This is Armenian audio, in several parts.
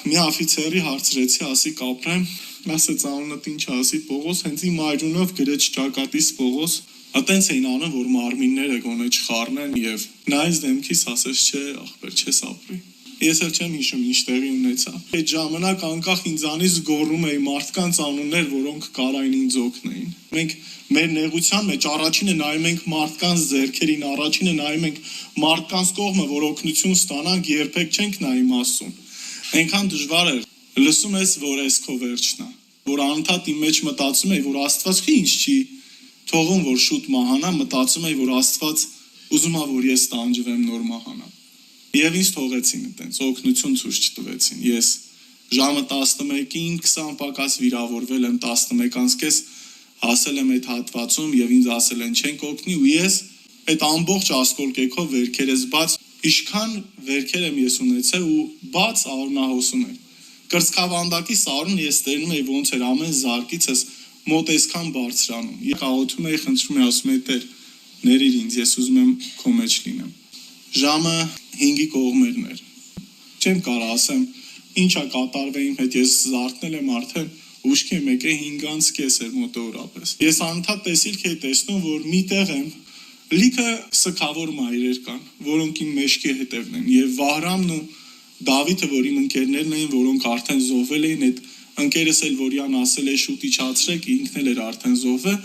մի աֆիցերի հարցրեցի, ասի կապրեմ, ասեց անունդ ինչ ասի Պողոս, հենց իմ այրունով գրեց ճակատիս Պողոս, Ատենց էին անում, որ մարմինները գոնե չխառնեն եւ նայեց դեմքիս ասեց, չէ, ախպեր, չես ապրի։ Ես էլ չեմ հիշում ինչ տեղի ունեցավ։ Այդ ժամանակ անկախ ինձանից գոռում էի մարդկանց անուններ, որոնք կարային ինձ օգնեին։ Մենք մեր նեղության մեջ առաջինը նայում ենք մարդկանց ձեռքերին, առաջինը նայում ենք մարդկանց կողմը, որ օգնություն ստանանք, երբեք չենք նայում Աստծուն։ Այնքան դժվար է, լսում ես, որ այս քո վերջն է, որ անընդհատ իմ մեջ մտածում էի, որ Աստված ինչ չի թողում, որ շուտ մահանամ, մտածում էի, որ Աստված ուզում է, որ ես տանջվեմ, նոր մահանամ։ Եվ ինձ թողեցին այդպես, օգնություն ցույց չտվեցին։ Ես ժամը 11-ին 20 պակաս վիրավորվել եմ, 11:30 հասել եմ այդ հատվածում եւ ինձ ասել են չենք օգնի ու ես այդ ամբողջ ասկոլկեքով վերքերս բաց, ինչքան վերքեր եմ ես ունեցել ու բաց արնահոսում եմ։ Կրծքավանդակի սարուն ես տերնում էի ոնց էր ամեն զարկիցս մոտ այսքան բարձրանում։ Ես աղոթում էի, խնդրում էի, ասում էի Տեր, ներիր ինձ, ես ուզում եմ քո մեջ լինեմ։ Ժամը 5-ի կողմերն էր։ Չեմ կարող ասեմ ինչա կատարվել իմ հետ, ես զարթնել եմ արդեն ուշքի եմ եկել 5:30 էր մոտավորապես։ Ես անընդհատ տեսիլք էի տեսնում, որ միտեղ եմ լիքը սքավոր մայրեր կան, որոնք իմ մեջքի հետևն են եւ Վահրամն ու Դավիթը, որ իմ ընկերներն էին, որոնք արդեն զոհվել էին, այդ ընկերս էլ որյան ասել է շուտ իջացրեք, ինքն էլ էր արդեն զոհվել,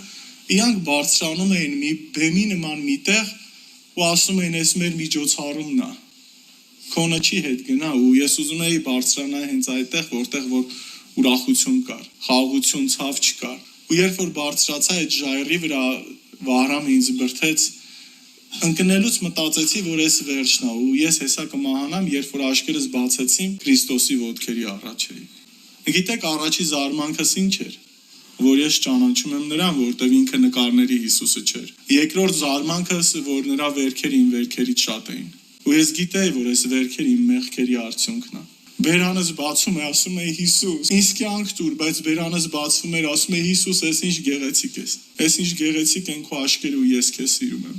իրանք բարձրանում էին մի բեմի նման միտեղ ու ասում էին այս մեր միջոցառումն է։ Քոնը չի հետ գնա ու ես ուզում էի բարձրանալ հենց այդտեղ, որտեղ որ ուրախություն կար, խաղաղություն, ցավ չկար։ Ու երբ որ բարձրացա այդ ժայռի վրա, Վահրամը ինձ բրդեց, ընկնելուց մտածեցի, որ այս վերջն է ու ես հեսա կմահանամ, երբ որ աչքերս բացեցի, Քրիստոսի ոտքերի առաջ էի։ Գիտեք, առաջի զարմանքս ինչ էր, որ ես ճանաչում եմ նրան, որտեղ ինքը նկարների Հիսուսը չէր։ Երկրորդ զարմանքս, որ նրա վերքերը իմ վերքերից շատ էին։ Ու ես գիտեի, որ այս վերքերը իմ մեղքերի արդյունքն է։ Բերանս բացում է, ասում է Հիսուս, ինձ կյանք տուր, բայց բերանս բացվում էր, ասում է Հիսուս, ես ինչ գեղեցիկ ես։ Ես ինչ գեղեցիկ են քո աչքերը ու ես քեզ սիրում եմ։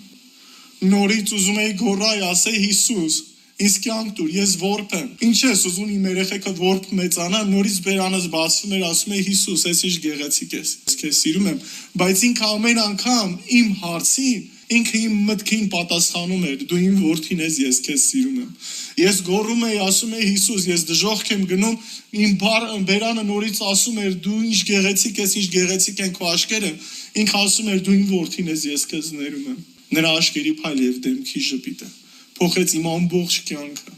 Նորից ուզում էի գոռալ, ասեի Հիսուս, ինձ կյանք տուր, ես որբ եմ։ Ինչ ես ուզում իմ երեխեքը որբ մեծանա, նորից բերանս բացվում էր, ասում է Հիսուս, ես ինչ գեղեցիկ ես։ Ես քեզ սիրում եմ, բայց ինքը ամեն անգամ իմ հարցին ինքը իմ մտքին պատասխանում էր, դու իմ որդին ես, ես քեզ սիրում եմ։ Ես գոռում էի, ասում էի Հիսուս, ես դժոխք եմ գնում, իմ բերանը նորից ասում էր, դու ինչ գեղեցիկ ես, ինչ գեղեցիկ են քո աչքերը։ Ինքը ասում էր, դու իմ որդին ես, ես քեզ ներում եմ։ Նրա աչքերի փայլ եւ դեմքի ժպիտը փոխեց իմ ամբողջ կյանքը։